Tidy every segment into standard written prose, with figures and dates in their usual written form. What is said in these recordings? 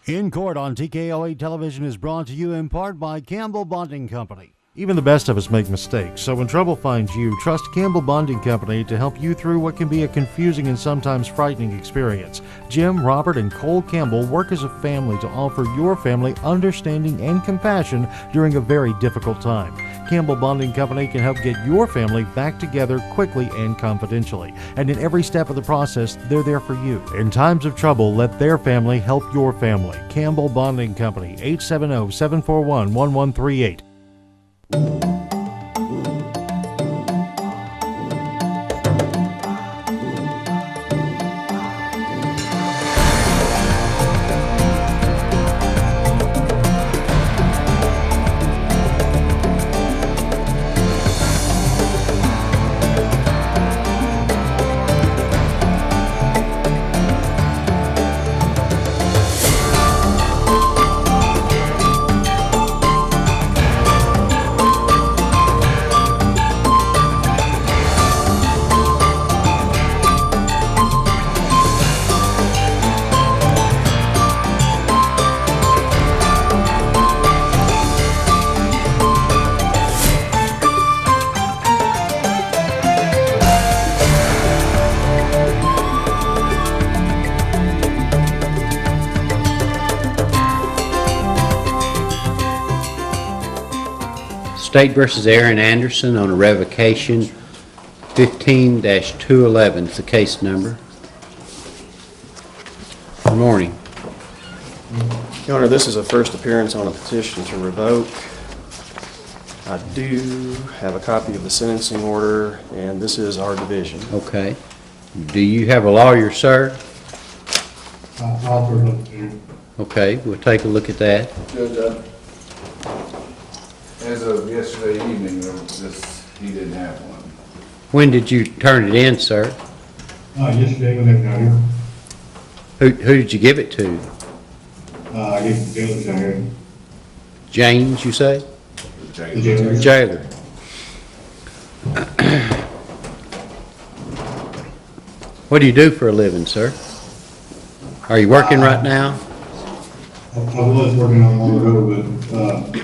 In Court on TKO8 Television is brought to you in part by Campbell Bonding Company. Even the best of us make mistakes, so when trouble finds you, trust Campbell Bonding Company to help you through what can be a confusing and sometimes frightening experience. Jim, Robert, and Cole Campbell work as a family to offer your family understanding and compassion during a very difficult time. Campbell Bonding Company can help get your family back together quickly and confidentially. And in every step of the process, they're there for you. In times of trouble, let their family help your family. Campbell Bonding Company, 870-741-1138. State versus Aaron Anderson on a revocation 15-211 is the case number. Good morning. Your Honor, this is a first appearance on a petition to revoke. I do have a copy of the sentencing order, and this is our division. Okay. Do you have a lawyer, sir? I'll look at it. Okay, we'll take a look at that. Judge, as of yesterday evening, he didn't have one. When did you turn it in, sir? Yesterday when they got here, Who did you give it to? I guess the jailer's down here. James, you say? The jailer. Jailer. What do you do for a living, sir? Are you working right now? I was working on the road, but,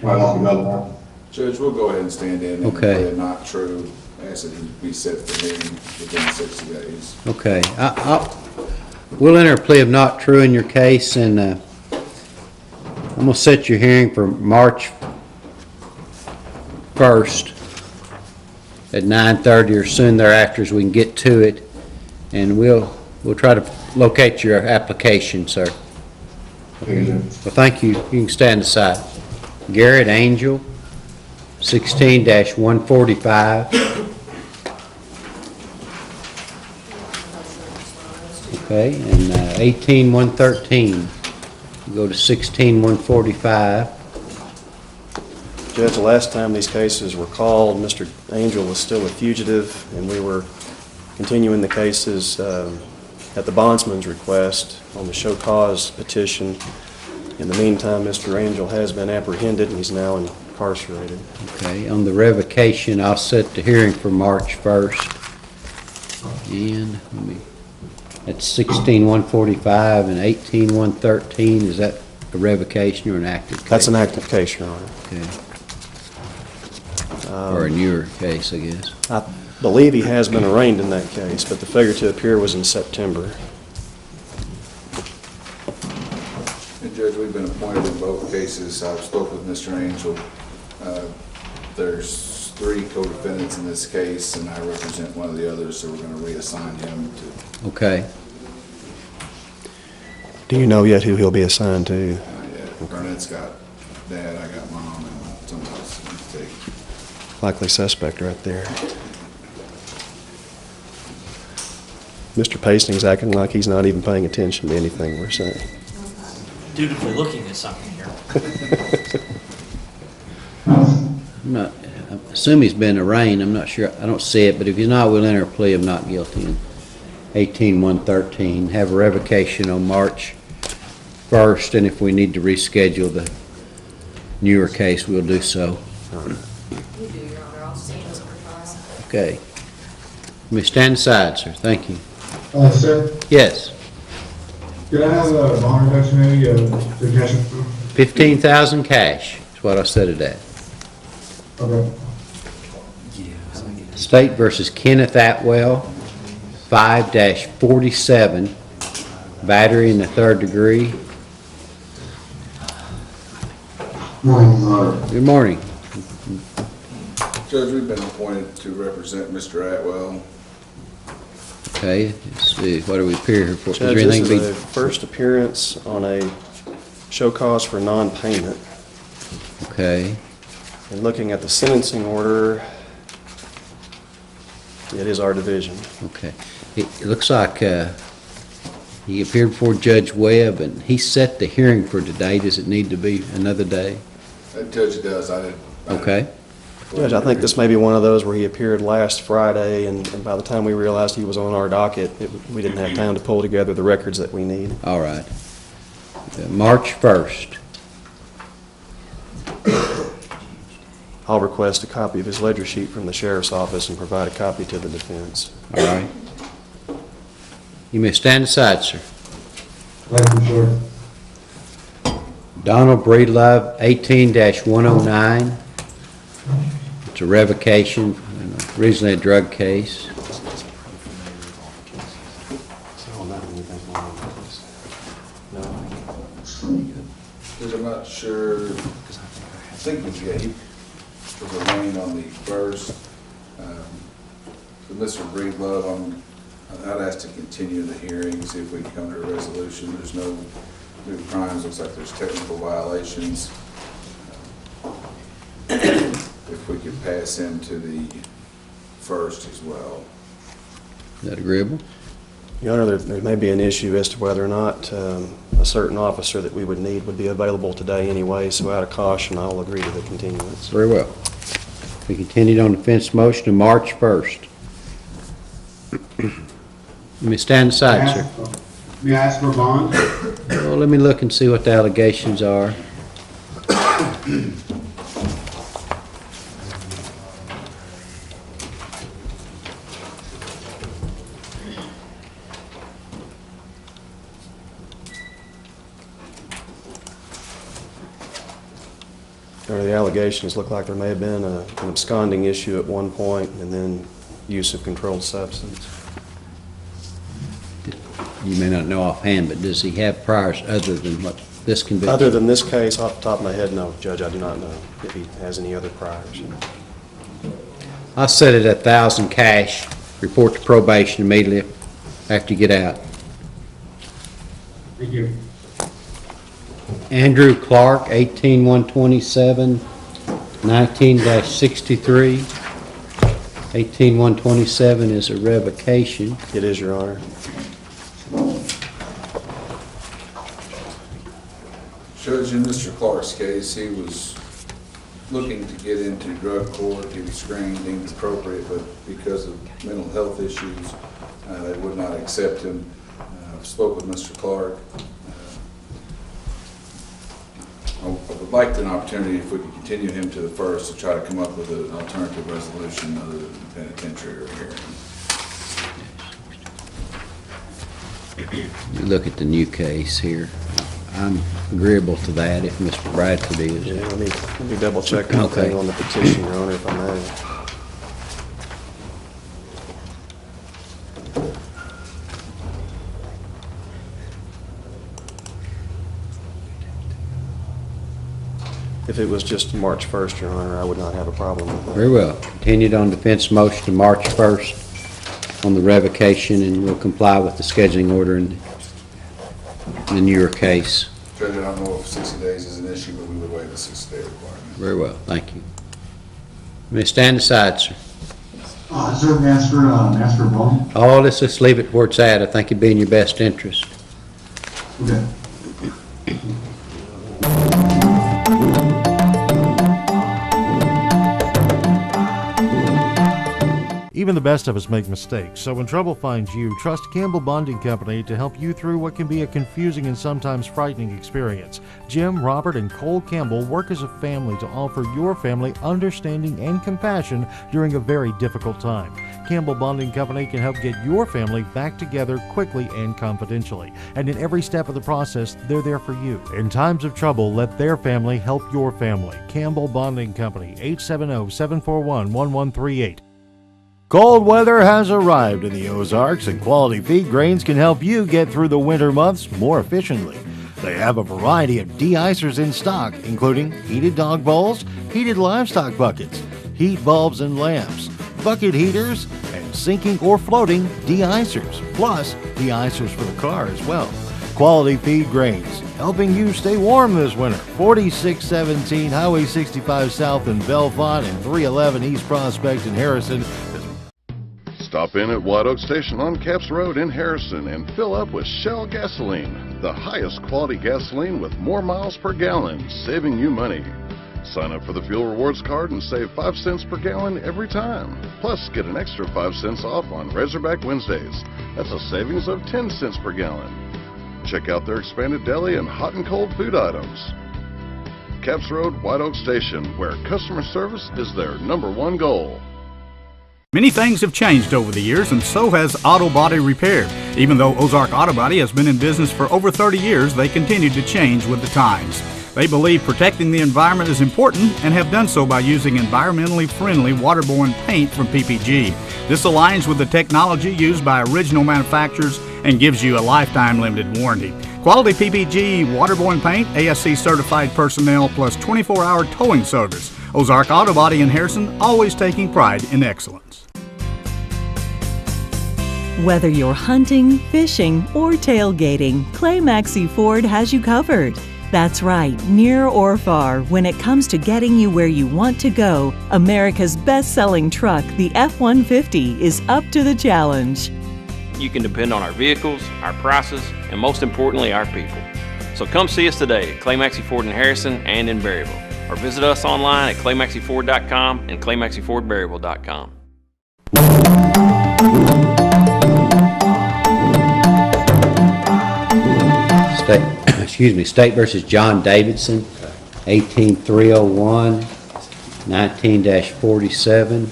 right off the belt. Judge, we'll go ahead and stand in. And Okay. declare it not true. Ask it to be set for hearing within 60 days. Okay. We'll enter a plea of not true in your case, and I'm going to set your hearing for March 1st at 9:30 or soon thereafter as we can get to it, and we'll try to locate your application, sir. Okay, sir. Well, thank you. You can stand aside. Garrett Angel, 16-145. Okay, and 18-113. Go to 16-145. Judge, the last time these cases were called, Mr. Angel was still a fugitive, and we were continuing the cases at the bondsman's request on the show cause petition. In the meantime, Mr. Angel has been apprehended, and he's now incarcerated. Okay, on the revocation, I'll set the hearing for March 1st. And that's 16-145 and 18-113. Is that a revocation or an active case? That's an active case, Your Honor. Okay. Or a newer case, I guess. I believe he has been arraigned in that case, but the failure to appear was in September. And Judge, we've been appointed in both cases. I've spoken with Mr. Angel. There's 3 co-defendants in this case, and I represent one of the others, so we're going to reassign him to. Okay. Do you know yet who he'll be assigned to? Burnett's got Dad, I got Mom, and someone else to take. Likely suspect right there. Mr. Pasting's acting like he's not even paying attention to anything we're saying. Dutifully looking at something here. I assume he's been arraigned. I'm not sure. I don't see it, but if he's not, we'll enter a plea of not guilty in 18-113. Have a revocation on March 1st, and if we need to reschedule the newer case, we'll do so. You do, Your Honor. I'll stand as precise. Okay. Let me stand aside, sir. Thank you. Sir, Yes. Could I have a bond reduction maybe, the cash? 15,000 cash is what I set it at. Okay. State versus Kenneth Atwell, 5-47, battery in the 3rd degree. Morning, Good morning. Judge, we've been appointed to represent Mr. Atwell. Okay, let's see, what do we appear here for? Is there Judge, this anything is to a first appearance on a show cause for non-payment. Okay, And looking at the sentencing order, it is our division. okay. It looks like he appeared before Judge Webb, and he set the hearing for today. Does it need to be another day? Judge does, I did. Okay, Judge, I think this may be one of those where he appeared last Friday, and by the time we realized he was on our docket, we didn't have time to pull together the records that we need. all right. March 1st. I'll request a copy of his ledger sheet from the sheriff's office and provide a copy to the defense. All right. You may stand aside, sir. Thank you, sir. Donald Breedlove, 18-109. It's a revocation, originally a drug case. Judge, I'm not sure, I think, yeah, he was arraigned on the 1st. So Mr. Breedlove, I'd ask to continue the hearing, see if we can come to a resolution. There's no new crimes, looks like there's technical violations. If we could pass him to the 1st as well. Is that agreeable? Your Honor, there may be an issue as to whether or not a certain officer that we would need would be available today anyway, so out of caution, I'll agree to the continuance. Very well. We continued on defense motion to March 1st. You may stand aside, sir. May I ask for a bond? Well, let me look and see what the allegations are. The allegations look like there may have been an absconding issue at one point, and then use of controlled substance. You may not know offhand, but does he have priors other than what this conviction? Other than this case, off the top of my head, no, Judge, I do not know if he has any other priors. I set it at 1,000 cash, report to probation immediately after you get out. Thank you. Andrew Clark, 18-127, 19-63. 18-127 is a revocation. It is, Your Honor. Judge, in Mr. Clark's case, he was looking to get into drug court. He was screened, deemed appropriate, but because of mental health issues, they would not accept him. Spoke with Mr. Clark. I would like an opportunity, if we could continue him to the 1st, to try to come up with an alternative resolution other than penitentiary or hearing. You look at the new case here. I'm agreeable to that if Mr. Bradford is. Yeah, let me double check one Okay. thing on the petition, Your Honor, if I may. If it was just March 1st, Your Honor, I would not have a problem with that. Very well. Continued on defense motion to March 1st on the revocation, and we'll comply with the scheduling order in the newer case. Judge, I don't know if 60 days is an issue, but we would waive the 60-day requirement. Very well, thank you. You may stand aside, sir. Sir, may I ask for a bond? Oh, let's just leave it where it's at. I think it'd be in your best interest. Okay. Even the best of us make mistakes, so when trouble finds you, trust Campbell Bonding Company to help you through what can be a confusing and sometimes frightening experience. Jim, Robert, and Cole Campbell work as a family to offer your family understanding and compassion during a very difficult time. Campbell Bonding Company can help get your family back together quickly and confidentially. And in every step of the process, they're there for you. In times of trouble, let their family help your family. Campbell Bonding Company, 870-741-1138. Cold weather has arrived in the Ozarks, and Quality Feed Grains can help you get through the winter months more efficiently. They have a variety of de-icers in stock, including heated dog bowls, heated livestock buckets, heat bulbs and lamps, bucket heaters, and sinking or floating de-icers, plus de-icers for the car as well. Quality Feed Grains, helping you stay warm this winter. 4617 Highway 65 South in Belfont and 311 East Prospect in Harrison. Stop in at White Oak Station on Capps Road in Harrison and fill up with Shell gasoline, the highest quality gasoline with more miles per gallon, saving you money. Sign up for the Fuel Rewards card and save 5 cents per gallon every time. Plus, get an extra 5 cents off on Razorback Wednesdays. That's a savings of 10 cents per gallon. Check out their expanded deli and hot and cold food items. Capps Road, White Oak Station, where customer service is their #1 goal. Many things have changed over the years, and so has auto body repair. Even though Ozark Auto Body has been in business for over 30 years, they continue to change with the times. They believe protecting the environment is important and have done so by using environmentally friendly waterborne paint from PPG. This aligns with the technology used by original manufacturers and gives you a lifetime limited warranty. Quality PPG waterborne paint, ASC certified personnel, plus 24-hour towing service. Ozark Auto Body in Harrison, always taking pride in excellence. Whether you're hunting, fishing, or tailgating, Clay Maxey Ford has you covered. That's right, near or far, when it comes to getting you where you want to go, America's best-selling truck, the F-150, is up to the challenge. You can depend on our vehicles, our prices, and most importantly, our people. So come see us today at Clay Maxey Ford in Harrison and in Berryville, or visit us online at claymaxeyford.com and claymaxeyfordberryville.com. State versus John Davidson, 18301, 19-47.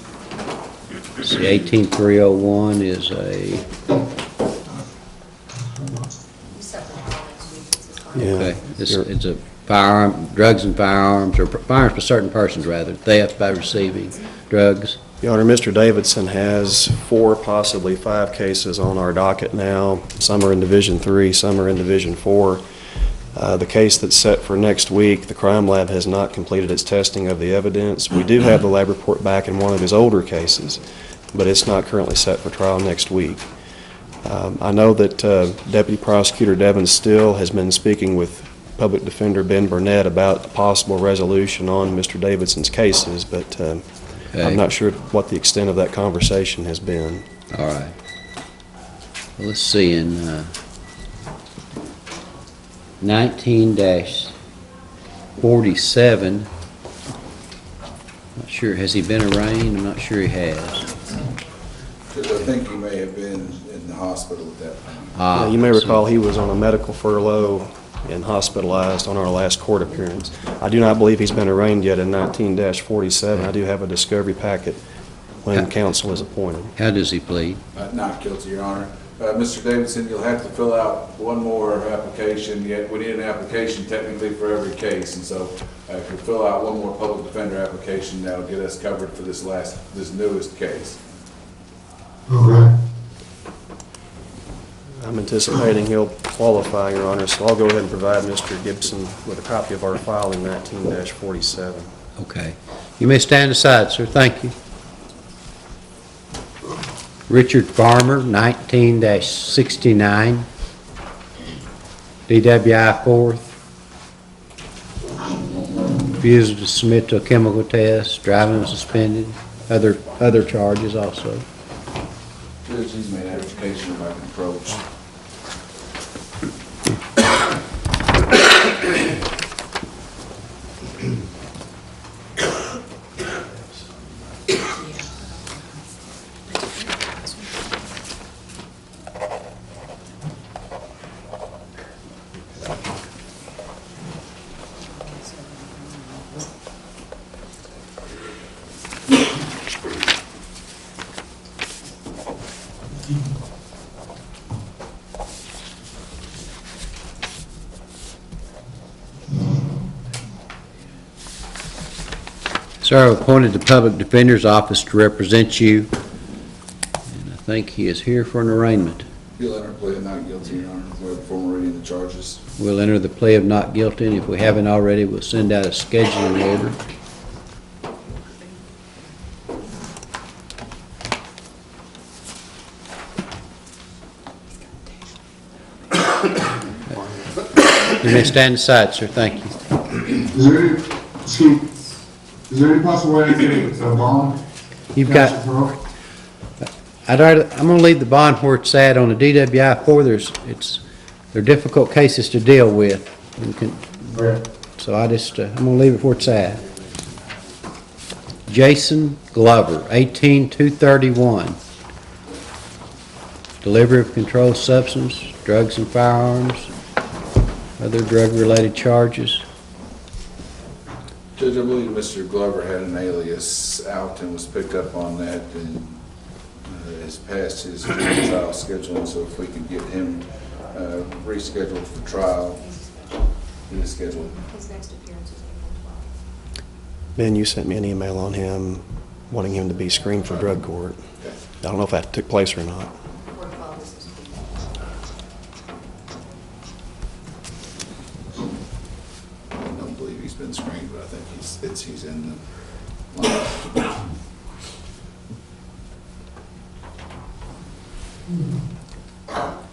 See, 18301 is a... Okay, it's a firearm, drugs and firearms, or firearms for certain persons rather, theft by receiving drugs. Your Honor, Mr. Davidson has 4, possibly 5 cases on our docket now. Some are in Division 3, some are in Division 4. The case that's set for next week, the crime lab has not completed its testing of the evidence. We do have the lab report back in one of his older cases, but it's not currently set for trial next week. I know that Deputy Prosecutor Devin Still has been speaking with Public Defender Ben Burnett about the possible resolution on Mr. Davidson's cases, but I'm not sure what the extent of that conversation has been. All right. Well, let's see, in 19-47, not sure, has he been arraigned? I'm not sure he has. Because I think he may have been in the hospital at that time. Yeah, you may recall he was on a medical furlough and hospitalized on our last court appearance. I do not believe he's been arraigned yet in 19-47. I do have a discovery packet when counsel is appointed. How does he plead? Not guilty, Your Honor. Mr. Davidson, you'll have to fill out one more application. Yet we need an application technically for every case, and so if you fill out one more public defender application, that'll get us covered for this newest case. Okay. I'm anticipating he'll qualify, Your Honor, so I'll go ahead and provide Mr. Gibson with a copy of our file in 19-47. Okay. You may stand aside, sir. Thank you. Richard Farmer, 19-69, DWI 4th. Refused to submit to a chemical test, driving suspended, other charges also. Judge, he's made application by approach. Sir, I've appointed the Public Defender's Office to represent you, and I think he is here for an arraignment. You'll enter a plea of not guilty, Your Honor, before reading the charges. We'll enter the plea of not guilty, and if we haven't already, we'll send out a scheduling order. You may stand aside, sir. Thank you. Is there any possible way I can get a bond? You've got, I'm gonna leave the bond where it's at. On the DWI-4, they're difficult cases to deal with. So I'm gonna leave it where it's at. Jason Glover, 18-231. Delivery of controlled substance, drugs and firearms, other drug-related charges. Judge, I believe Mr. Glover had an alias out and was picked up on that and has passed his trial scheduling, so if we could get him rescheduled for trial, he is scheduled. His next appearance is April 12th. Ben, you sent me an email on him wanting him to be screened for drug court. Okay. I don't know if that took place or not. Court file this week. I don't believe he's been screened, but I think he's in the line.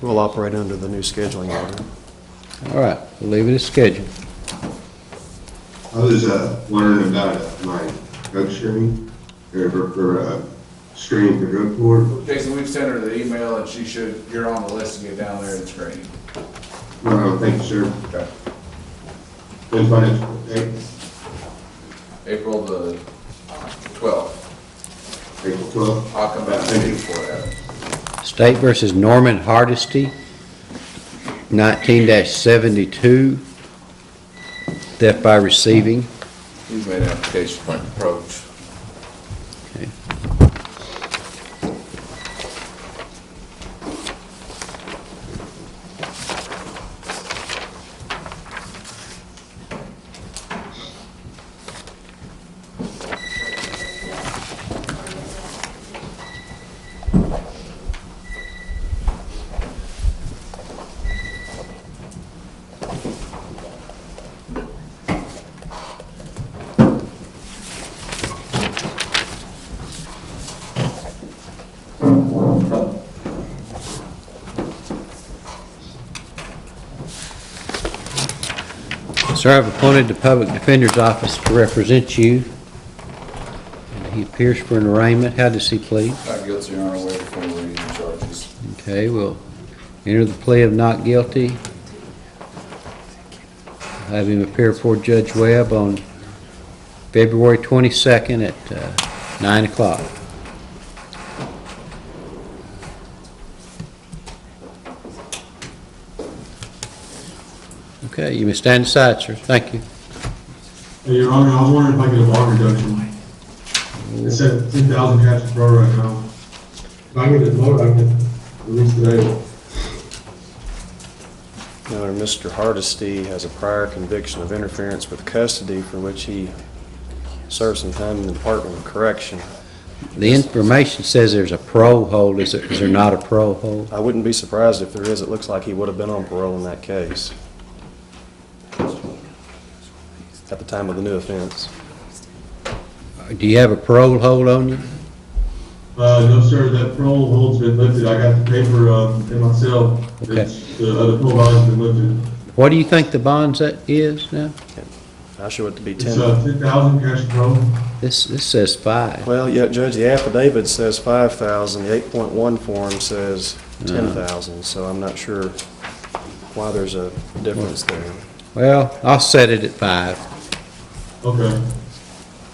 We'll operate under the new scheduling order. All right, we'll leave it as scheduled. I was wondering about my drug screening, or for screening for drug court. Jason, we've sent her the email and you're on the list to get down there and screen. No, thank you, sir. Okay. When's my next date? April the 12th. April 12th. I'll come back to you for that. State versus Norman Hardesty, 19-72, theft by receiving. He's made an application for an approach. Okay. Sir, I've appointed the Public Defender's Office to represent you. And he appears for an arraignment. How does he plead? Not guilty, Your Honor, waiting for reading the charges. Okay, we'll enter the plea of not guilty. Have him appear before Judge Webb on February 22nd at 9 o'clock. Okay, you may stand aside, sir. Thank you. Hey, Your Honor, I was wondering if I could get a bond reduction. It's at 10,000 cash pro right now. If I get it lower, I can release today. Your Honor, Mr. Hardesty has a prior conviction of interference with custody for which he served some time in the Department of Correction. The information says there's a parole hold. Is there not a parole hold? I wouldn't be surprised if there is. It looks like he would have been on parole in that case at the time of the new offense. Do you have a parole hold on you? No, sir, that parole hold's been lifted. I got the paper in my cell. Okay. The parole bond's been lifted. What do you think the bond is now? I show it to be It's 10. 10,000 cash pro. This says 5. Well, yeah, Judge, the affidavit says 5,000. The 8.1 form says 10,000. So I'm not sure why there's a difference there. Well, I'll set it at 5. Okay.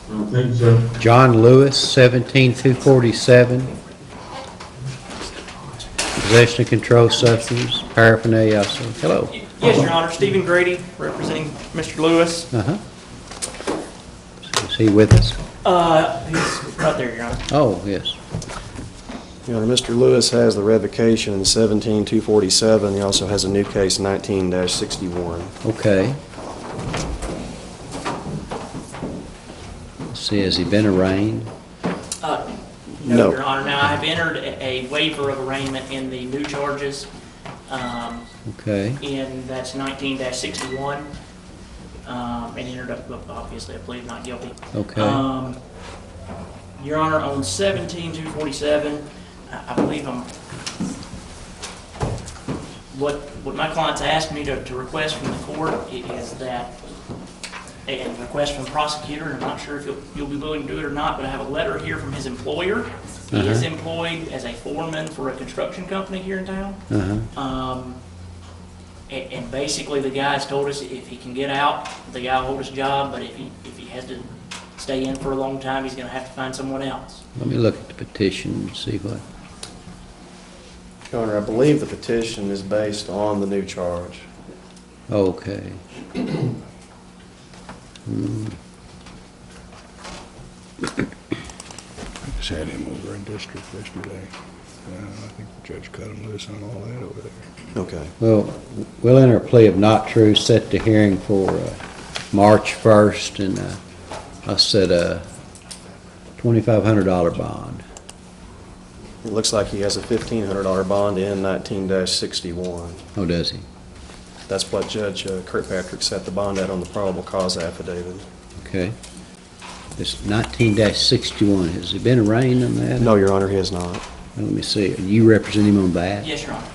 Thank you, sir. John Lewis, 17-247. Possession of controlled substance, paraphernalia also. Hello. Yes, Your Honor. Stephen Grady, representing Mr. Lewis. Uh-huh. Is he with us? He's right there, Your Honor. Oh, yes. Your Honor, Mr. Lewis has the revocation in 17-247. He also has a new case, 19-61. Okay. See, has he been arraigned? No, No. Your Honor. Now, I have entered a waiver of arraignment in the new charges, Okay. and that's 19-61, and entered up, obviously, I plead not guilty. Okay. Your Honor, on 17-247, I believe what my client's asked me to request from the court is that, a request from the prosecutor, and I'm not sure if you'll be willing to do it or not, but I have a letter here from his employer. He is employed as a foreman for a construction company here in town. And basically the guy's told us if he can get out, the guy will hold his job, but if he has to stay in for a long time, he's gonna have to find someone else. Let me look at the petition and see what. Your Honor, I believe the petition is based on the new charge. Okay. I just had him over in district yesterday. I think the judge cut him loose on all that over there. Okay. Well, we'll enter a plea of not true, set the hearing for March 1st, and I set a $2,500 bond. It looks like he has a $1,500 bond in 19-61. Oh, does he? That's what Judge Kirkpatrick set the bond at on the probable cause affidavit. Okay. It's 19-61. Has he been arraigned on that? No, Your Honor, he has not. Let me see. You represent him on that? Yes, Your Honor.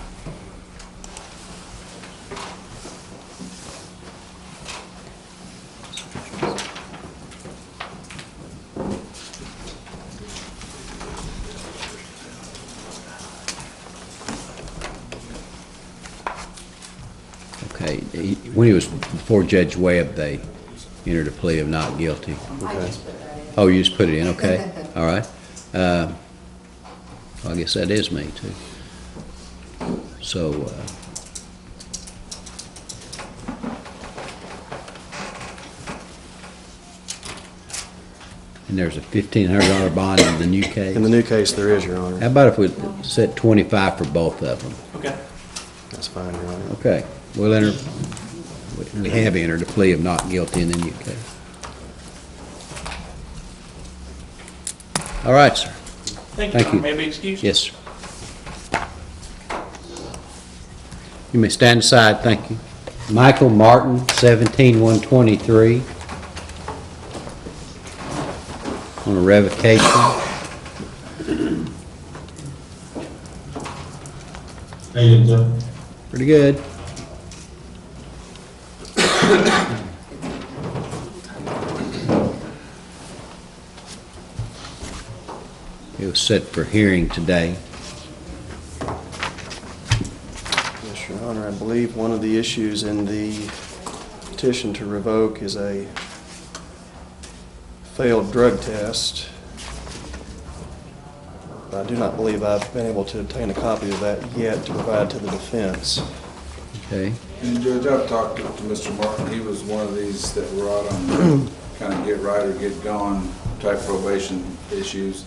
Okay. When he was before Judge Webb, they entered a plea of not guilty. Okay. Oh, you just put it in, okay. All right. I guess that is me, too. So, and there's a $1,500 bond in the new case? In the new case, there is, Your Honor. How about if we set 25 for both of them? Okay. That's fine, Your Honor. Okay. We'll enter, we have entered a plea of not guilty in the new case. All right, sir. Thank you, Your Honor. May I be excused? Yes, sir. You may stand aside, thank you. Michael Martin, 17123. On a revocation. How you doing, sir? Pretty good. It was set for hearing today. Yes, Your Honor, I believe one of the issues in the petition to revoke is a failed drug test. I do not believe I've been able to obtain a copy of that yet to provide to the defense. Okay. And Judge, I've talked to Mr. Martin. He was one of these that were out on kind of get right or get gone type probation issues.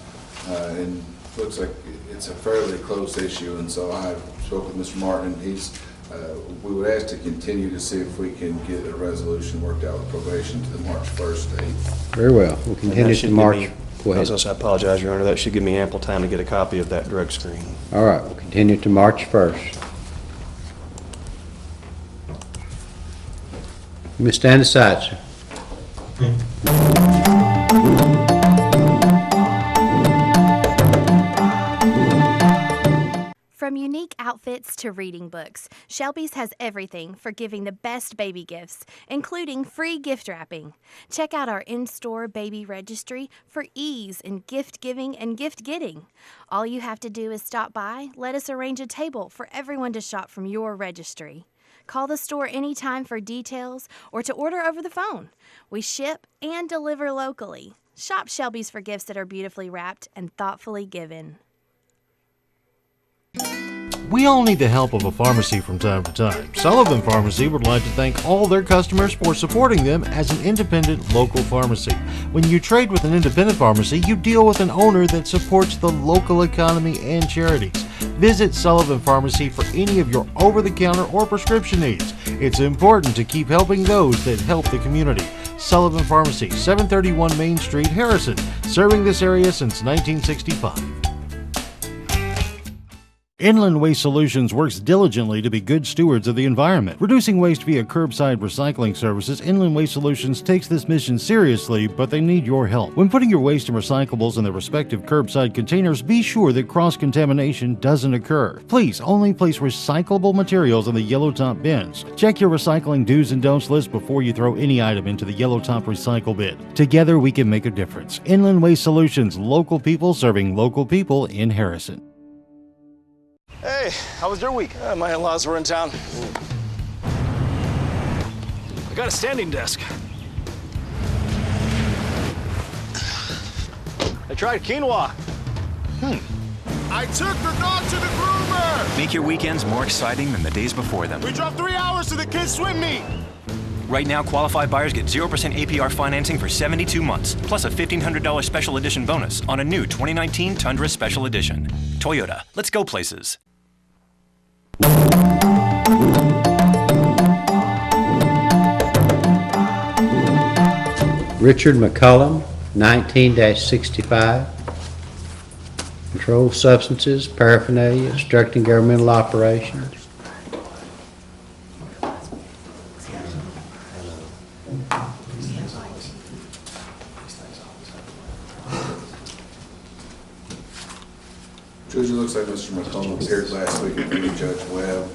And looks like it's a fairly close issue, and so I spoke with Mr. Martin. We would ask to continue to see if we can get a resolution worked out with probation to the March 1st date. Very well. We'll continue to March. Go ahead. I apologize, Your Honor. That should give me ample time to get a copy of that drug screen. All right. We'll continue to March 1st. You may stand aside, sir. From unique outfits to reading books, Shelby's has everything for giving the best baby gifts, including free gift wrapping. Check out our in-store baby registry for ease in gift giving and gift getting. All you have to do is stop by, let us arrange a table for everyone to shop from your registry. Call the store anytime for details or to order over the phone. We ship and deliver locally. Shop Shelby's for gifts that are beautifully wrapped and thoughtfully given. We all need the help of a pharmacy from time to time. Sullivan Pharmacy would like to thank all their customers for supporting them as an independent local pharmacy. When you trade with an independent pharmacy, you deal with an owner that supports the local economy and charities. Visit Sullivan Pharmacy for any of your over-the-counter or prescription needs. It's important to keep helping those that help the community. Sullivan Pharmacy, 731 Main Street, Harrison, serving this area since 1965. Inland Waste Solutions works diligently to be good stewards of the environment. Reducing waste via curbside recycling services, Inland Waste Solutions takes this mission seriously, but they need your help. When putting your waste and recyclables in their respective curbside containers, be sure that cross-contamination doesn't occur. Please only place recyclable materials in the yellow top bins. Check your recycling do's and don'ts list before you throw any item into the yellow top recycle bin. Together we can make a difference. Inland Waste Solutions, local people serving local people in Harrison. Hey, how was your week? My in-laws were in town. I got a standing desk. I tried quinoa. I took the dog to the groomer! Make your weekends more exciting than the days before them. We drove 3 hours to the kids' swim meet! Right now, qualified buyers get 0% APR financing for 72 months, plus a $1,500 special edition bonus on a new 2019 Tundra Special Edition. Toyota, let's go places. Richard McCullum, 19-65. Controlled substances, paraphernalia, obstructing governmental operations. Judge, it looks like Mr. McCollum appeared last week with Judge Webb,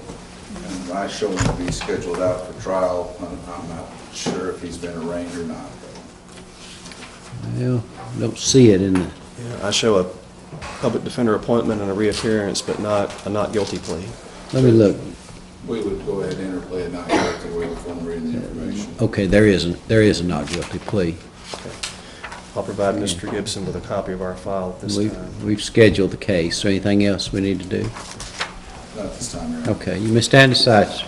and I show him to be scheduled out for trial. I'm not sure if he's been arraigned or not. Well, don't see it in the... Yeah, I show a public defender appointment and a reappearance, but not a not guilty plea. Let me look. We would go ahead and interplay a not guilty waiver form reading the information. Okay, there is a not guilty plea. Okay. I'll provide Mr. Gibson with a copy of our file at this time. We've scheduled the case. So anything else we need to do? Not this time, Your Honor. Okay, you may stand aside, sir.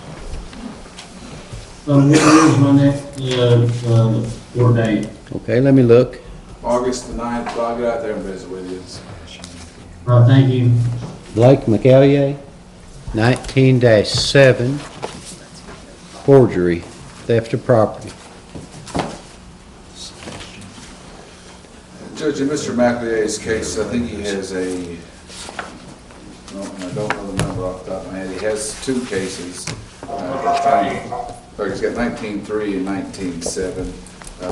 What is my next, court date? Okay, let me look. August the 9th, I'll get out there and visit with you. All right, thank you. Blake McEllier, 19-7, forgery, theft of property. Judge, in Mr. McElliar's case, I think he has a, I don't know the number off the top of my head, he has 2 cases. He's got 19-3 and 19-7,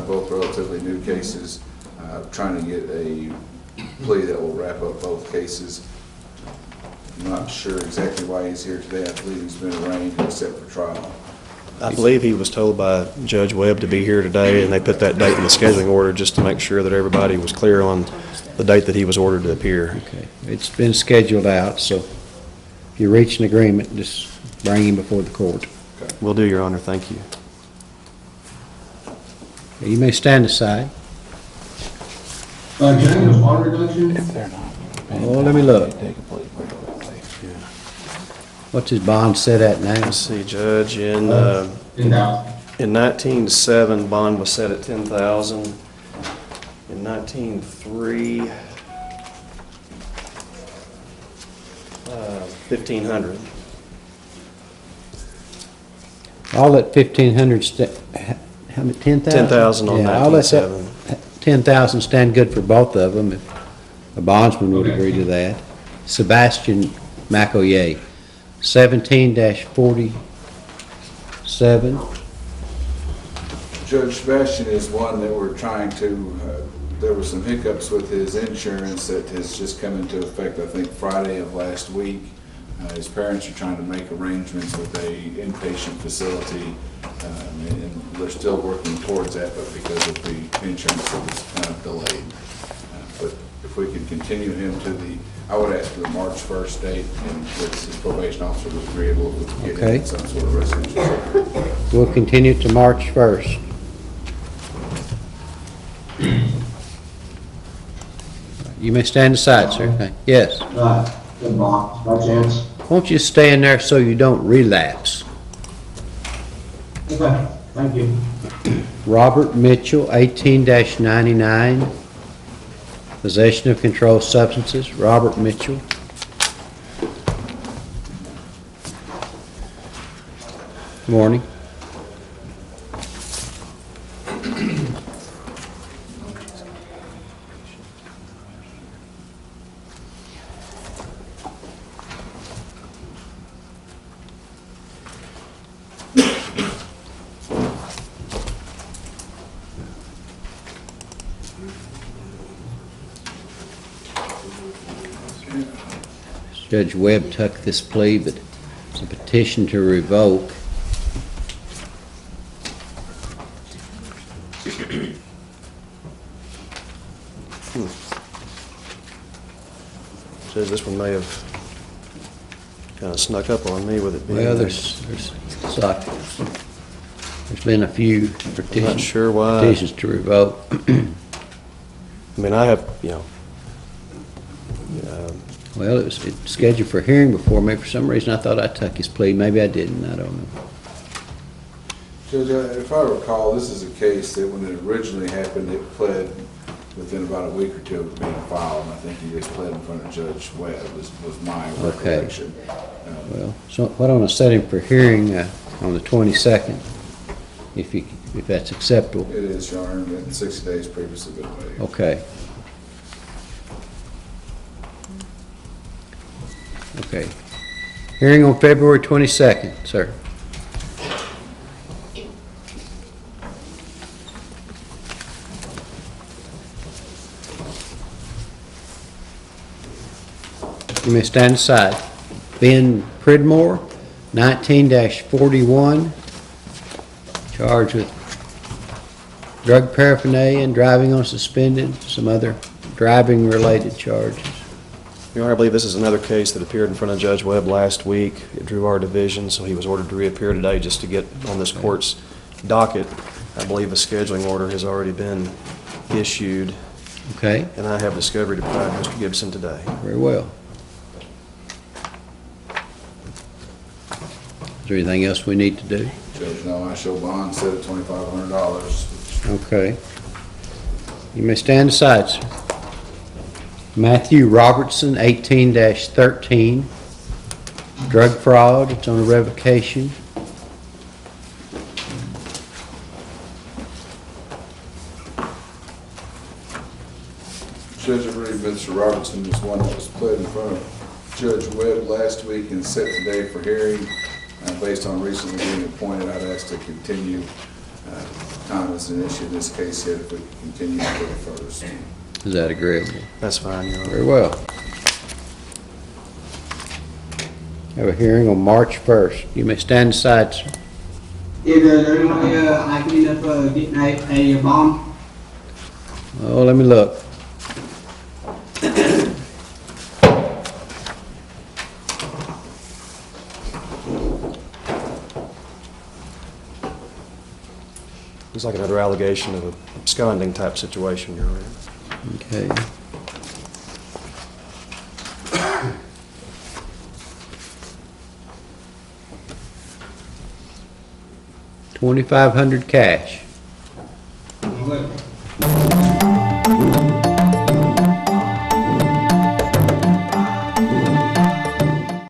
both relatively new cases. Trying to get a plea that will wrap up both cases. I'm not sure exactly why he's here today. I believe he's been arraigned and set for trial. I believe he was told by Judge Webb to be here today, and they put that date in the scheduling order just to make sure that everybody was clear on the date that he was ordered to appear. Okay, it's been scheduled out, so if you reach an agreement, just bring him before the court. Okay. Will do, Your Honor. Thank you. You may stand aside. Can I get a bond reduction? If they're not. Oh, let me look. What's his bond set at now? Let's see, Judge, in 19-7, bond was set at $10,000. In 19-3, $1,500. I'll let 1,500 how many, 10,000? 10,000 on 19-7. 10,000 stand good for both of them if a bondsman would agree to that. Sebastian McEllier, 17-47. Judge, Sebastian is one that we're trying to, there were some hiccups with his insurance that has just come into effect, I think, Friday of last week. His parents are trying to make arrangements with a inpatient facility, and they're still working towards that, but because of the insurance, it was kind of delayed. But if we could continue him to the, I would ask for the March 1st date, and if his probation officer was agreeable, we could get him some sort of residential. We'll continue to March 1st. You may stand aside, sir. Okay. Yes. Good box, by chance. Won't you stay in there so you don't relapse? Okay, thank you. Robert Mitchell, 18-99. Possession of controlled substances. Robert Mitchell. Morning. Judge Webb took this plea, but it's a petition to revoke. Says this one may have kind of snuck up on me with it being. Well, there's been a few I'm not sure why. petitions to revoke. I mean, I have, Well, it's scheduled for hearing before me. For some reason, I thought I took his plea. Maybe I didn't. I don't know. Judge, if I recall, this is a case that when it originally happened, it pled within about a week or two of being filed, and I think he just pled in front of Judge Webb, was my recollection. Well, so why don't I set him for hearing on the 22nd, if that's acceptable? It is, Your Honor, and 60 days previously been waived. Okay. Okay. Hearing on February 22nd, sir. You may stand aside. Ben Pridmore, 19-41, charged with drug paraphernalia and driving on suspended, some other driving-related charges. Your Honor, I believe this is another case that appeared in front of Judge Webb last week. It drew our division, so he was ordered to reappear today just to get on this court's docket. I believe a scheduling order has already been issued. Okay. And I have discovery to provide Mr. Gibson today. Very well. Is there anything else we need to do? Judge, no, I show bond set at $2,500. Okay. You may stand aside, sir. Matthew Robertson, 18-13, drug fraud. It's on a revocation. Judge, I believe Mr. Robertson was one that was pled in front of Judge Webb last week and set today for hearing. Based on recently being appointed, I'd ask to continue. Time is an issue in this case yet if we continue to go first. Is that agreeable? That's fine, Your Honor. Very well. Have a hearing on March 1st. You may stand aside, sir. I can end up getting a bond. Oh, let me look. It's like another allegation of a absconding type situation, Your Honor. Okay. $2,500 cash.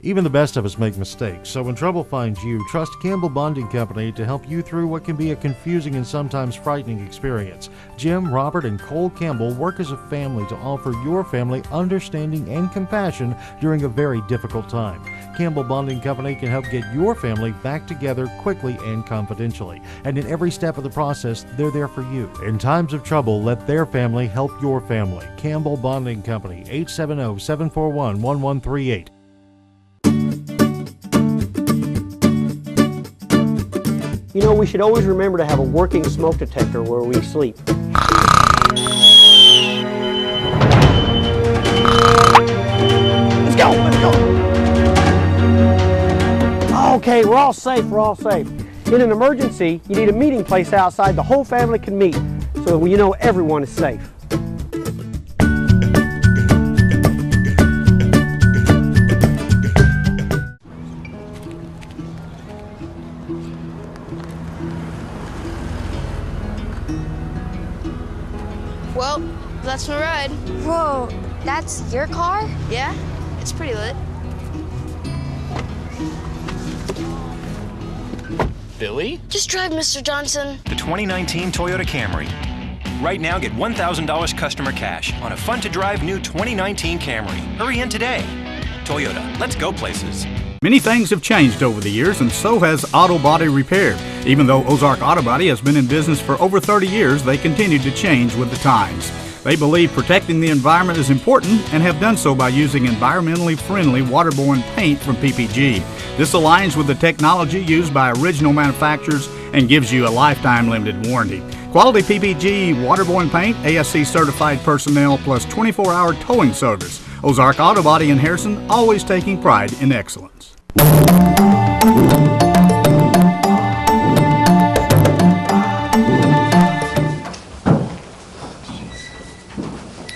Even the best of us make mistakes, so when trouble finds you, trust Campbell Bonding Company to help you through what can be a confusing and sometimes frightening experience. Jim, Robert, and Cole Campbell work as a family to offer your family understanding and compassion during a very difficult time. Campbell Bonding Company can help get your family back together quickly and confidentially. And in every step of the process, they're there for you. In times of trouble, let their family help your family. Campbell Bonding Company, 870-741-1138. You know, we should always remember to have a working smoke detector where we sleep. Let's go, let's go. Okay, we're all safe, we're all safe. In an emergency, you need a meeting place outside the whole family can meet, so that you know everyone is safe. Well, that's my ride. Whoa, that's your car? Yeah, it's pretty lit. Billy? Just drive, Mr. Johnson. The 2019 Toyota Camry. Right now, get $1,000 customer cash on a fun-to-drive new 2019 Camry. Hurry in today. Toyota, let's go places. Many things have changed over the years, and so has auto body repair. Even though Ozark Auto Body has been in business for over 30 years, they continue to change with the times. They believe protecting the environment is important and have done so by using environmentally friendly waterborne paint from PPG. This aligns with the technology used by original manufacturers and gives you a lifetime limited warranty. Quality PPG waterborne paint, ASC certified personnel, plus 24-hour towing service. Ozark Auto Body in Harrison, always taking pride in excellence.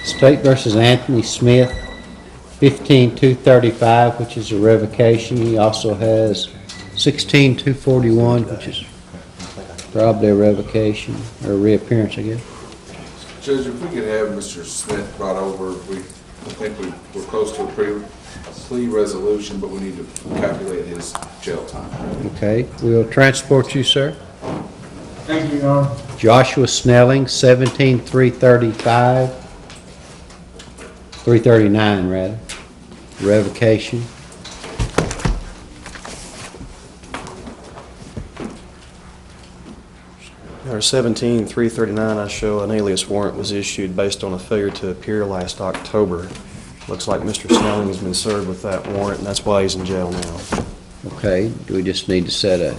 State versus Anthony Smith, 15-235, which is a revocation. He also has 16-241, which is probably a revocation, or a reappearance, I guess. Judge, if we could have Mr. Smith brought over, I think we're close to a plea resolution, but we need to calculate his jail time. Okay, we'll transport you, sir. Thank you, Your Honor. Joshua Snelling, 17-335, 339 rather, revocation. Number 17-339, I show an alias warrant was issued based on a failure to appear last October. Looks like Mr. Snelling has been served with that warrant, and that's why he's in jail now. Okay, do we just need to set a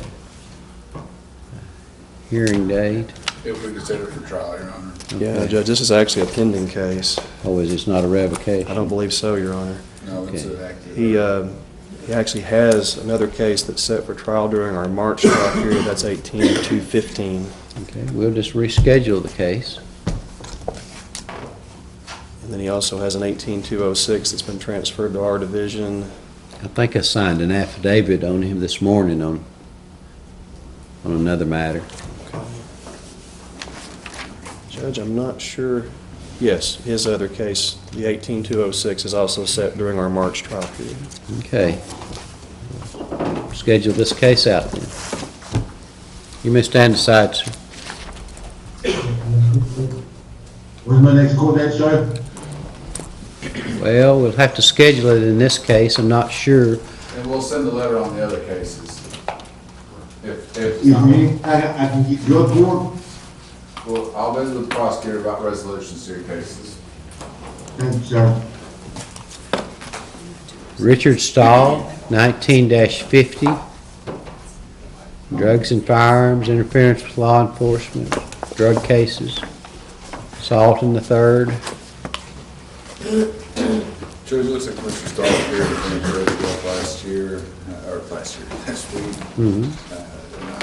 hearing date? If we consider it for trial, Your Honor. Yeah, Judge, this is actually a pending case. Oh, is this not a revocation? I don't believe so, Your Honor. No, it's an active. He actually has another case that's set for trial during our March trial period. That's 18-215. Okay, we'll just reschedule the case. And then he also has an 18-206 that's been transferred to our division. I think I signed an affidavit on him this morning on another matter. Judge, I'm not sure. Yes, his other case, the 18-206, is also set during our March trial period. Okay. Schedule this case out then. You may stand aside, sir. Where's my next court date, sir? Well, we'll have to schedule it in this case. I'm not sure. And we'll send a letter on the other cases. If Excuse me, I can get your court? Well, I'll visit with the prosecutor about resolutions to your cases. Thank you, sir. Richard Stahl, 19-50. Drugs and firearms, interference with law enforcement, drug cases, assault in the third. Judge, it looks like Mr. Stahl appeared in the last week. Mm-hmm.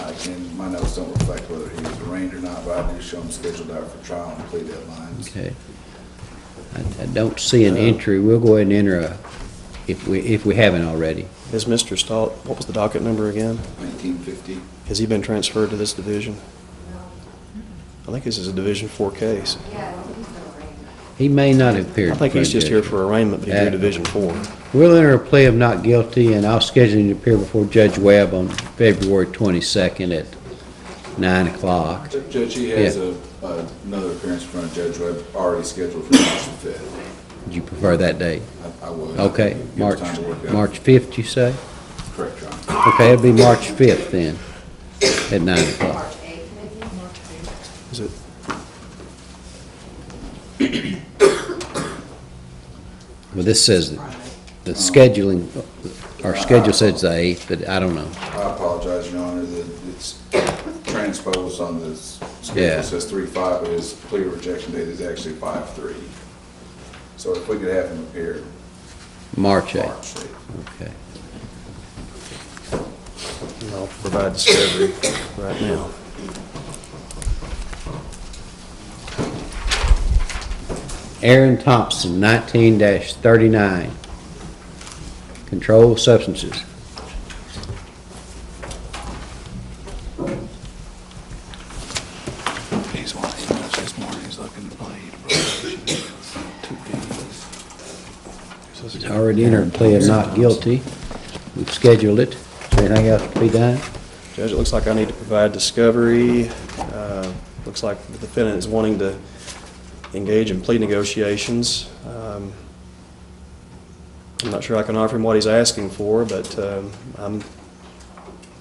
Again, my notes don't reflect whether he was arraigned or not, but I do show him scheduled out for trial and plea deadlines. Okay. I don't see an entry. We'll go ahead and enter if we haven't already. Is Mr. Stahl, what was the docket number again? 1950. Has he been transferred to this division? I think this is a Division 4 case. He may not have appeared. I think he's just here for arraignment, but he's in Division 4. We'll enter a plea of not guilty, and I'll schedule him to appear before Judge Webb on February 22nd at 9 o'clock. Judge, he has another appearance in front of Judge Webb already scheduled for March the 5th. Would you prefer that date? I would. Okay, March 5th, you say? Correct, Your Honor. Okay, it'll be March 5th then, at 9 o'clock. Is it? Well, this says that the scheduling, our schedule says the 8th, but I don't know. I apologize, Your Honor, that it's transposed on this schedule. Yeah. It says 3/5, but his plea rejection date is actually 5/3. So if we could have him appear. March 8th. Okay. I'll provide discovery right now. Aaron Thompson, 19-39. Controlled substances. He's one of these this morning. He's looking to plead. He's already entered a plea of not guilty. We've scheduled it. Is there anything else to be done? Judge, it looks like I need to provide discovery. Looks like the defendant is wanting to engage in plea negotiations. I'm not sure I can offer him what he's asking for, but I'm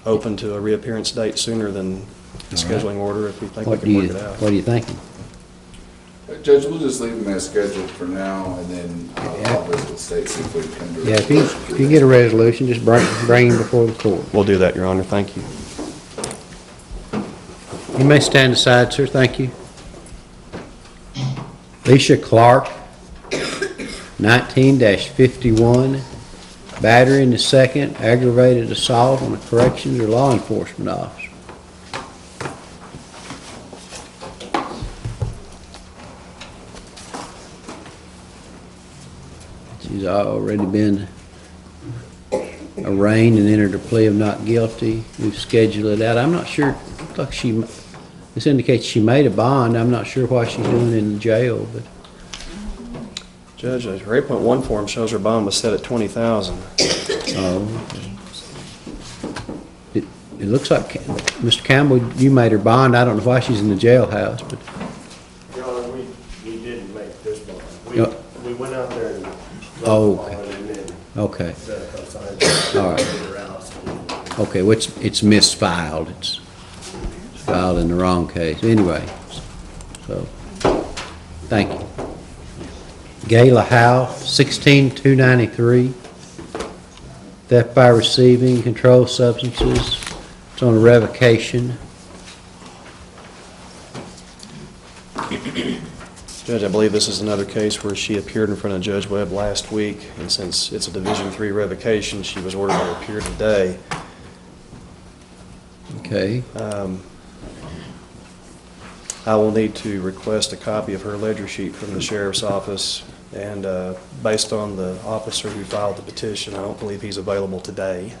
open to a reappearance date sooner than the scheduling order if we think we can work it out. What are you thinking? Judge, we'll just leave them as scheduled for now, and then I'll visit with state, see if we can come to. Yeah, if you get a resolution, just bring him before the court. We'll do that, Your Honor. Thank you. You may stand aside, sir. Thank you. Alicia Clark, 19-51, battery in the second, aggravated assault on a corrections or law enforcement officer. She's already been arraigned and entered a plea of not guilty. We've scheduled it out. I'm not sure, like this indicates she made a bond. I'm not sure why she's doing it in the jail, but. Judge, her 8.1 form shows her bond was set at $20,000. Oh. It looks like, Mr. Campbell, you made her bond. I don't know why she's in the jailhouse, but. Your Honor, we didn't make this bond. We went out there and. Okay. All right. Okay, well, it's misfiled. It's filed in the wrong case. Anyway, so, thank you. Gayla Howe, 16-293, theft by receiving controlled substances. It's on a revocation. Judge, I believe this is another case where she appeared in front of Judge Webb last week, and since it's a Division III revocation, she was ordered to appear today. Okay. I will need to request a copy of her ledger sheet from the sheriff's office, and based on the officer who filed the petition, I don't believe he's available today.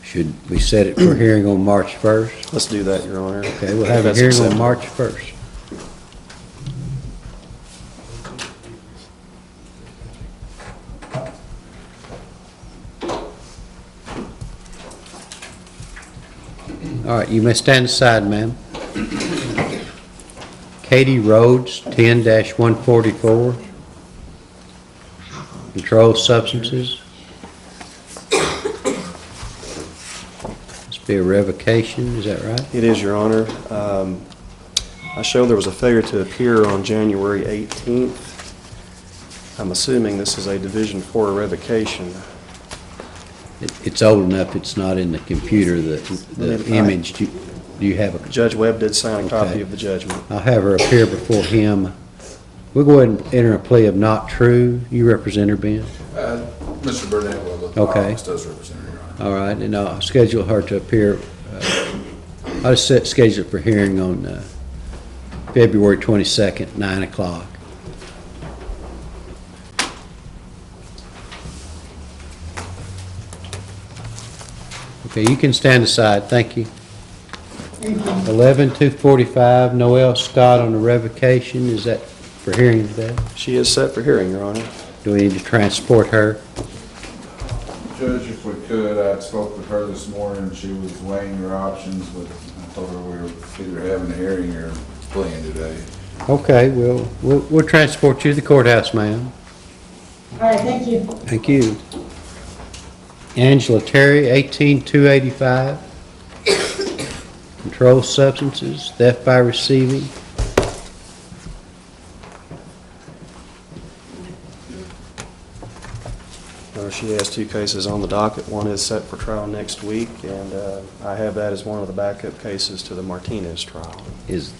Should we set it for hearing on March 1st? Let's do that, Your Honor. Okay, we'll have a hearing on March 1st. All right, you may stand aside, ma'am. Katie Rhodes, 10-144, controlled substances. Must be a revocation, is that right? It is, Your Honor. I show there was a failure to appear on January 18th. I'm assuming this is a Division IV revocation. It's old enough, it's not in the computer, the image. Do you have a? Judge Webb did sign a copy of the judgment. I'll have her appear before him. We'll go ahead and enter a plea of not true. You represent her, Ben? Mr. Burnett will. Okay. Does represent her, Your Honor. All right, and I'll schedule her to appear. I'll just schedule it for hearing on February 22nd, 9 o'clock. Okay, you can stand aside. Thank you. 11-245, Noelle Scott on the revocation. Is that for hearing today? She is set for hearing, Your Honor. Do we need to transport her? Judge, if we could, I spoke with her this morning. She was weighing her options, but I told her we were either having a hearing or playing today. Okay, we'll transport you to the courthouse, ma'am. All right, thank you. Thank you. Angela Terry, 18-285. Controlled substances, theft by receiving. She has two cases on the docket. One is set for trial next week, and I have that as one of the backup cases to the Martinez trial. Is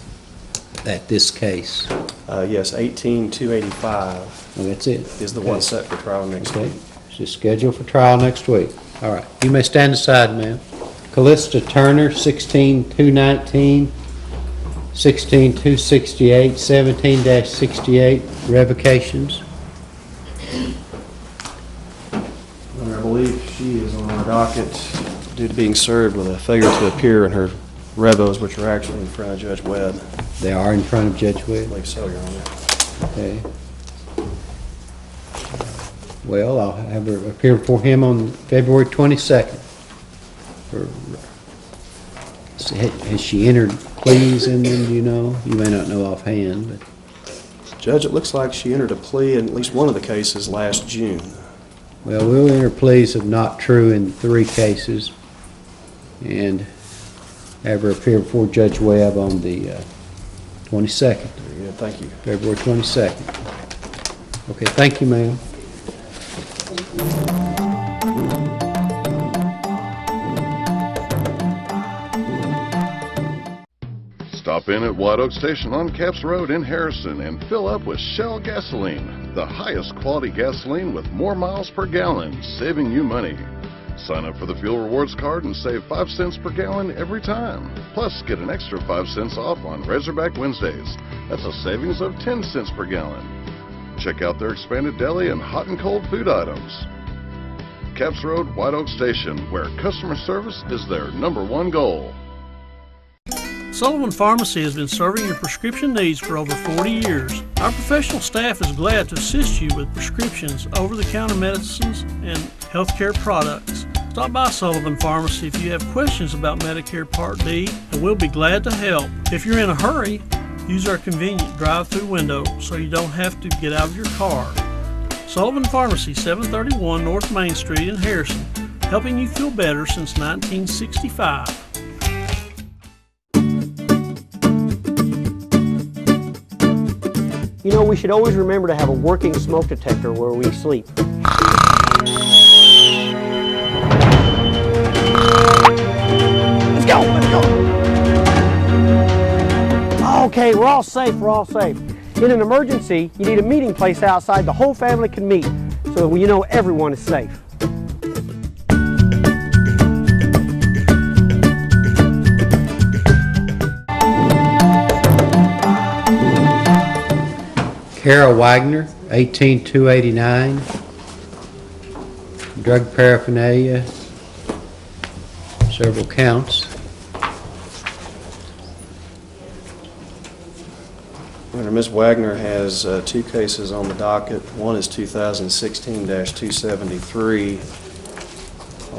that this case? Yes, 18-285. Oh, that's it? Is the one set for trial next week. She's scheduled for trial next week. All right. You may stand aside, ma'am. Callista Turner, 16-219, 16-268, 17-68, revocations. I believe she is on our docket due to being served with a failure to appear in her revos, which are actually in front of Judge Webb. They are in front of Judge Webb? I believe so, Your Honor. Okay. Well, I'll have her appear before him on February 22nd. Has she entered pleas in them, do you know? You may not know offhand, but. Judge, it looks like she entered a plea in at least one of the cases last June. Well, we'll enter pleas of not true in 3 cases and have her appear before Judge Webb on the 22nd. Yeah, thank you. February 22nd. Okay, thank you, ma'am. Stop in at White Oak Station on Capps Road in Harrison and fill up with Shell gasoline, the highest quality gasoline with more miles per gallon, saving you money. Sign up for the Fuel Rewards card and save 5 cents per gallon every time. Plus, get an extra 5 cents off on Razorback Wednesdays. That's a savings of 10 cents per gallon. Check out their expanded deli and hot and cold food items. Capps Road, White Oak Station, where customer service is their #1 goal. Sullivan Pharmacy has been serving your prescription needs for over 40 years. Our professional staff is glad to assist you with prescriptions, over-the-counter medicines, and healthcare products. Stop by Sullivan Pharmacy if you have questions about Medicare Part D, and we'll be glad to help. If you're in a hurry, use our convenient drive-through window so you don't have to get out of your car. Sullivan Pharmacy, 731 North Main Street in Harrison, helping you feel better since 1965. You know, we should always remember to have a working smoke detector where we sleep. Let's go, let's go. Okay, we're all safe, we're all safe. In an emergency, you need a meeting place outside the whole family can meet, so you know everyone is safe. Carol Wagner, 18289, drug paraphernalia, several counts. Ms. Wagner has 2 cases on the docket. One is 2016-273.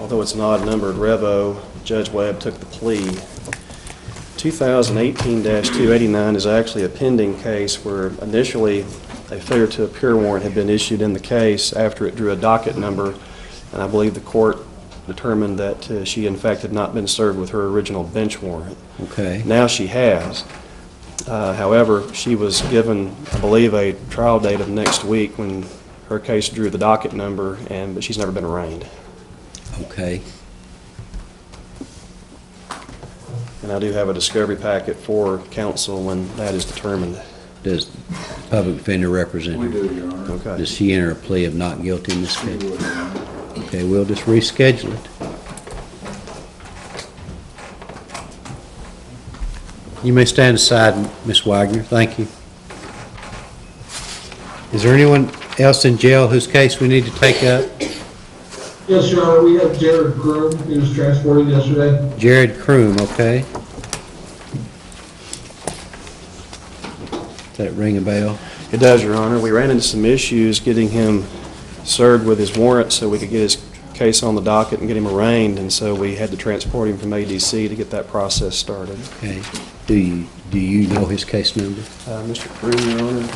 Although it's an odd-numbered revo, Judge Webb took the plea. 2018-289 is actually a pending case where initially a failure to appear warrant had been issued in the case after it drew a docket number, and I believe the court determined that she in fact had not been served with her original bench warrant. Okay. Now she has. However, she was given, I believe, a trial date of next week when her case drew the docket number, but she's never been arraigned. Okay. And I do have a discovery packet for counsel when that is determined. Does the public defender represent her? We do, Your Honor. Okay. Does she enter a plea of not guilty in this case? Okay, we'll just reschedule it. You may stand aside, Ms. Wagner. Thank you. Is there anyone else in jail whose case we need to take up? Yes, Your Honor, we have Jared Kroom, he was transported yesterday. Jared Kroom, okay. Does that ring a bell? It does, Your Honor. We ran into some issues getting him served with his warrant so we could get his case on the docket and get him arraigned, and so we had to transport him from ADC to get that process started. Okay. Do you know his case number? Mr. Kroom, Your Honor.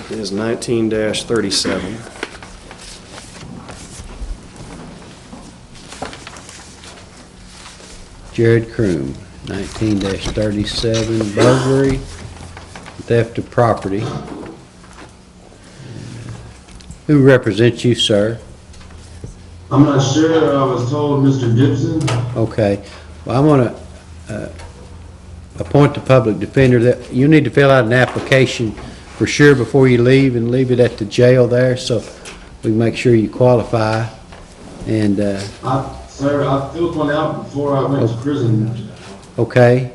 It is 19-37. Jared Kroom, 19-37, burglary, theft of property. Who represents you, sir? I'm not sure, I was told Mr. Gibson. Okay. Well, I'm going to appoint the public defender. That you need to fill out an application for sure before you leave, and leave it at the jail there so we can make sure you qualify. And Sir, I filled one out before I went to prison. okay.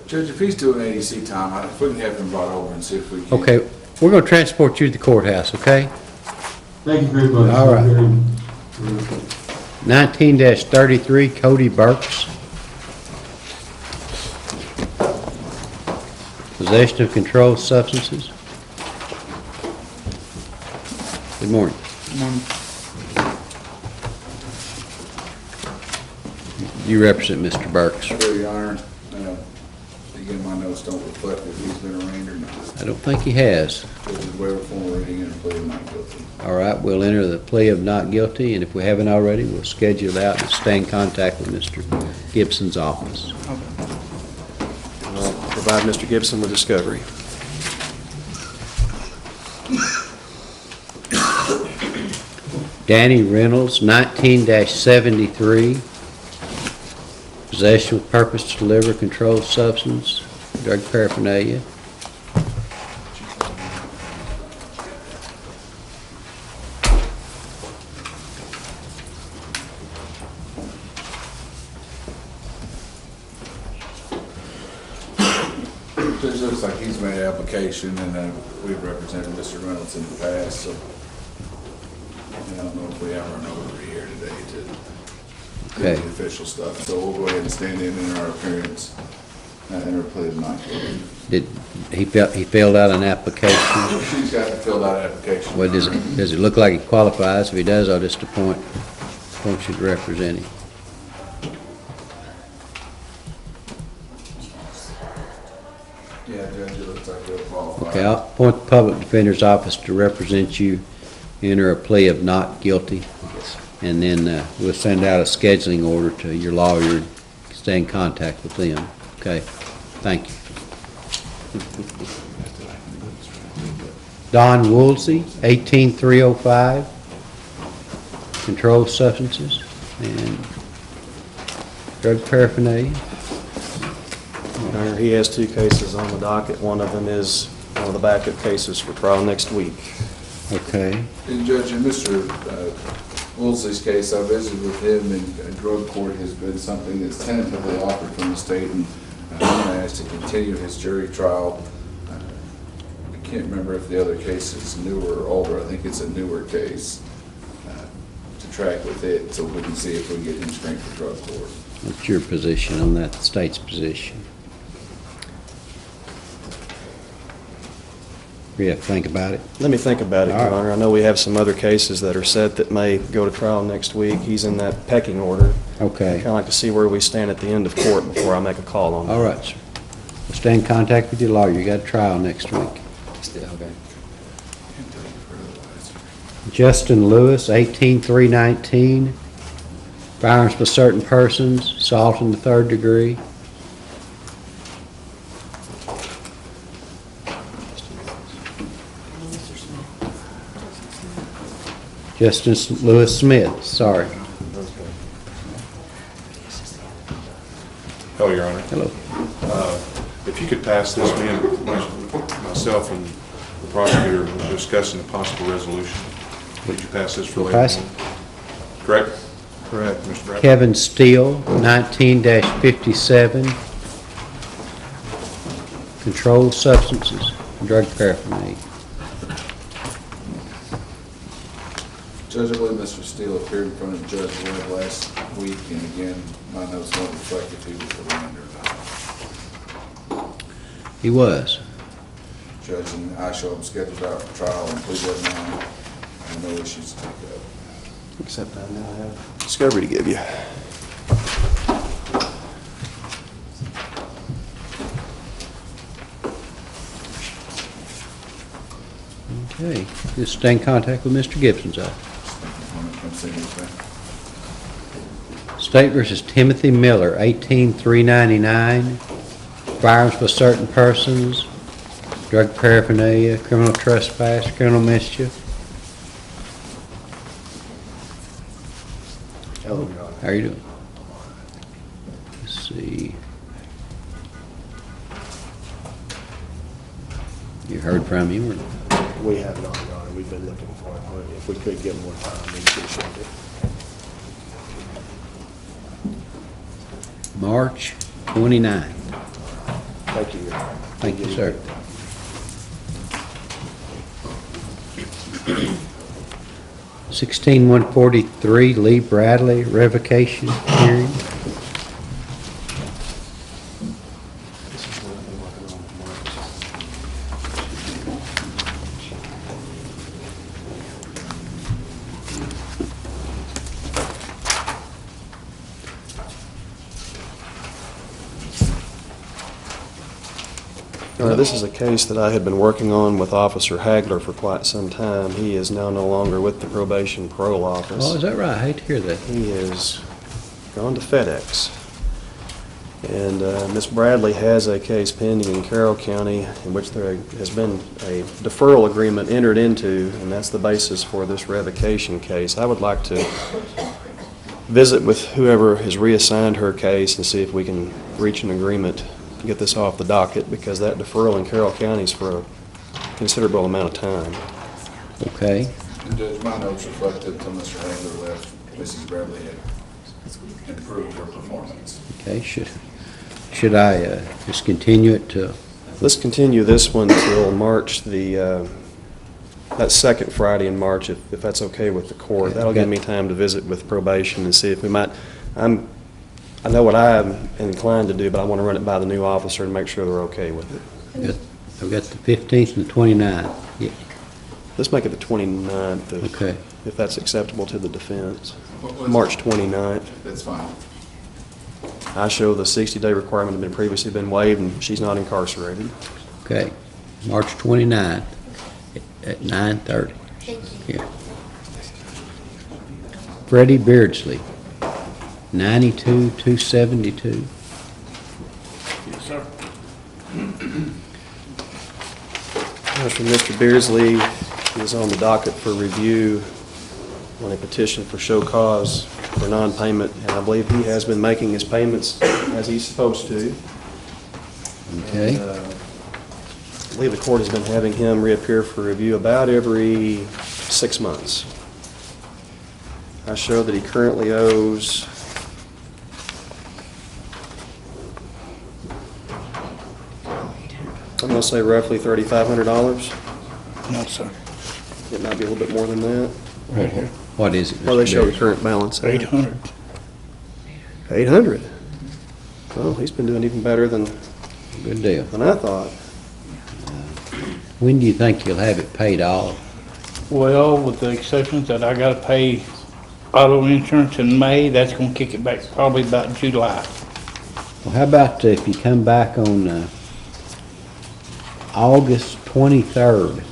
Judge, if he's doing ADC time, if we can have him brought over and see if we can. Okay. We're going to transport you to the courthouse, okay? Thank you very much. All right. 19-33, Cody Burks. Possession of controlled substances. Good morning. Good morning. You represent Mr. Burks. Sure, Your Honor. Again, my notes don't reflect if he's been arraigned or not. I don't think he has. Judge waiver formal reading and a plea of not guilty. All right, we'll enter the plea of not guilty, and if we haven't already, we'll schedule it out and stay in contact with Mr. Gibson's office. I'll provide Mr. Gibson with discovery. Danny Reynolds, 19-73, possession with purpose to deliver controlled substance, drug paraphernalia. It looks like he's made an application, and we've represented Mr. Reynolds in the past, so I don't know if we have our number here today to do Okay. the official stuff. So we'll go ahead and stand in our appearance and enter a plea of not guilty. Did he filled out an application? He's got to fill out an application. What does it look like he qualifies? If he does, I'll just appoint you to represent him. Yeah, Judge, it looks like he'll qualify. Okay, I'll appoint the public defender's office to represent you, enter a plea of not guilty, and then we'll send out a scheduling order to your lawyer and stay in contact with them. Okay, thank you. Don Woolsey, 18305, controlled substances and drug paraphernalia. Your Honor, he has 2 cases on the docket. One of them is one of the backup cases for trial next week. Okay. And Judge, in Mr. Woolsey's case, I visited with him, and drug court has been something that's tentatively offered from the state, and I'm asked to continue his jury trial. I can't remember if the other case is newer or older. I think it's a newer case, to track with it so we can see if we can get him screened for drug court. What's your position on that, the state's position? You have to think about it. Let me think about it, All Your right. Honor. I know we have some other cases that are set that may go to trial next week. He's in that pecking order. Okay. I'd kind of like to see where we stand at the end of court before I make a call on that. All right, sir. We'll stay in contact with your lawyer. You got a trial next week. Okay. Justin Lewis, 18319, firearms with certain persons, assault in the 3rd degree. Justin Lewis Smith, sorry. Hello, Your Honor. Hello. If you could pass this, me and myself and the prosecutor were discussing a possible resolution. Would you pass this for We'll later? pass it. Correct? Correct, Mr. Bradley. Kevin Steele, 19-57, controlled substances, drug paraphernalia. Judge, I believe Mr. Steele appeared in front of Judge Webb last week, and again, my notes don't reflect if he was arraigned or not. He was. Judge, and I show him scheduled out for trial, and please let him know, I have no issues to take up. Except I now have discovery to give you. Okay, just stay in contact with Mr. Gibson's office. Come see me, sir. State versus Timothy Miller, 18399, firearms with certain persons, drug paraphernalia, criminal trespass, criminal mischief. Hello, Your Honor. How are you doing? Let's see. You heard from him, or? We have not, Your Honor. We've been looking for it. If we could get more time, we'd appreciate it. March 29th. Thank you, Your Honor. Thank you, sir. $16,143, Lee Bradley, revocation hearing. This is a case that I had been working on with Officer Hagler for quite some time. He is now no longer with the probation parole office. Oh, is that right? I hate to hear that. He is gone to FedEx. And Ms. Bradley has a case pending in Carroll County in which there has been a deferral agreement entered into, and that's the basis for this revocation case. I would like to visit with whoever has reassigned her case and see if we can reach an agreement to get this off the docket, because that deferral in Carroll County is for a considerable amount of time. Okay. And Judge, my notes reflected until Mr. Hagler left, Mrs. Bradley had improved her performance. Okay, should I just continue it to? Let's continue this one till March, that second Friday in March, if that's okay with the court. That'll give me time to visit with probation and see if we might. I know what I am inclined to do, but I want to run it by the new officer and make sure they're okay with it. I've got the 15th and the 29th. Yeah. Let's make it the 29th, okay, if that's acceptable to the defense. March 29th. That's fine. I show the 60-day requirement had previously been waived, and she's not incarcerated. Okay, March 29th at 9:30. Yeah. Freddie Beardsley, 92-272. Yes, sir. As for Mr. Beardsley, he is on the docket for review on a petition for show cause for non-payment, and I believe he has been making his payments as he's supposed to. Okay. And, I believe the court has been having him reappear for review about every 6 months. I show that he currently owes I'm going to say roughly $3,500. No, sir. It might be a little bit more than that. Right here. What is it? Well, they Mr. show the Beardsley? current balance. 800. 800. Well, he's been doing even better than Good deal. I thought. When do you think you'll have it paid off? Well, with the exceptions that I gotta pay auto insurance in May, that's gonna kick it back probably about July. Well, how about if you come back on August 23rd?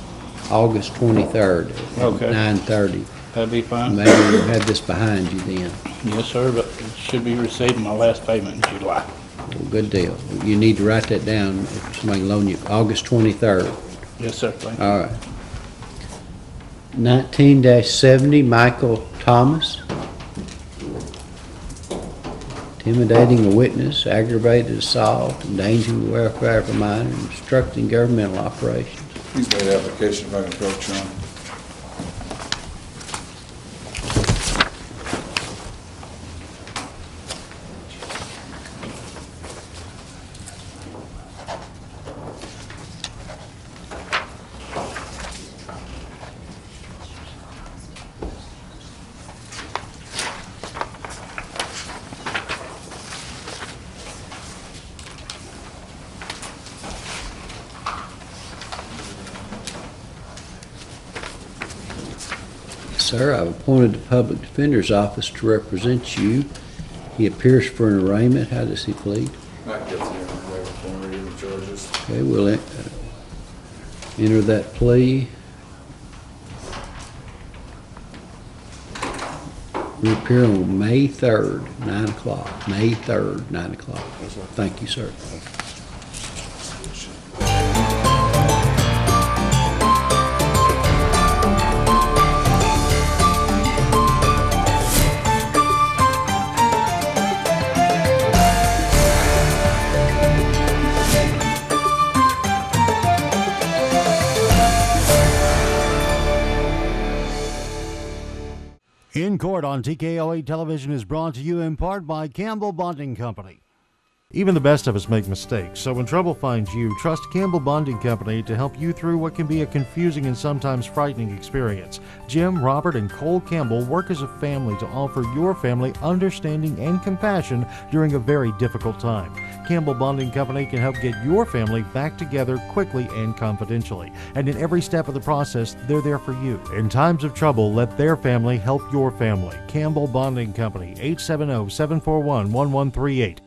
August 23rd at Okay. 9:30. That'd be fine. Maybe we'll have this behind you then. Yes, sir, but it should be receiving my last payment in July. Well, good deal. You need to write that down if somebody can loan you. August 23rd. Yes, sir, thank you. All right. 19-70, Michael Thomas. Intimidating a witness, aggravated assault, endangering the welfare of a minor, and obstructing governmental operations. He's made application, if I can approach him. Sir, I've appointed the Public Defender's Office to represent you. He appears for an arraignment. How does he plead? Not guilty of waiver for reading the charges. Okay, we'll enter that plea. We appear on May 3rd, 9 o'clock. May 3rd, 9 o'clock. Thank you, sir. In Court on TKO8 Television is brought to you in part by Campbell Bonding Company. Even the best of us make mistakes, so when trouble finds you, trust Campbell Bonding Company to help you through what can be a confusing and sometimes frightening experience. Jim, Robert, and Cole Campbell work as a family to offer your family understanding and compassion during a very difficult time. Campbell Bonding Company can help get your family back together quickly and confidentially. And in every step of the process, they're there for you. In times of trouble, let their family help your family. Campbell Bonding Company, 870-741-1138.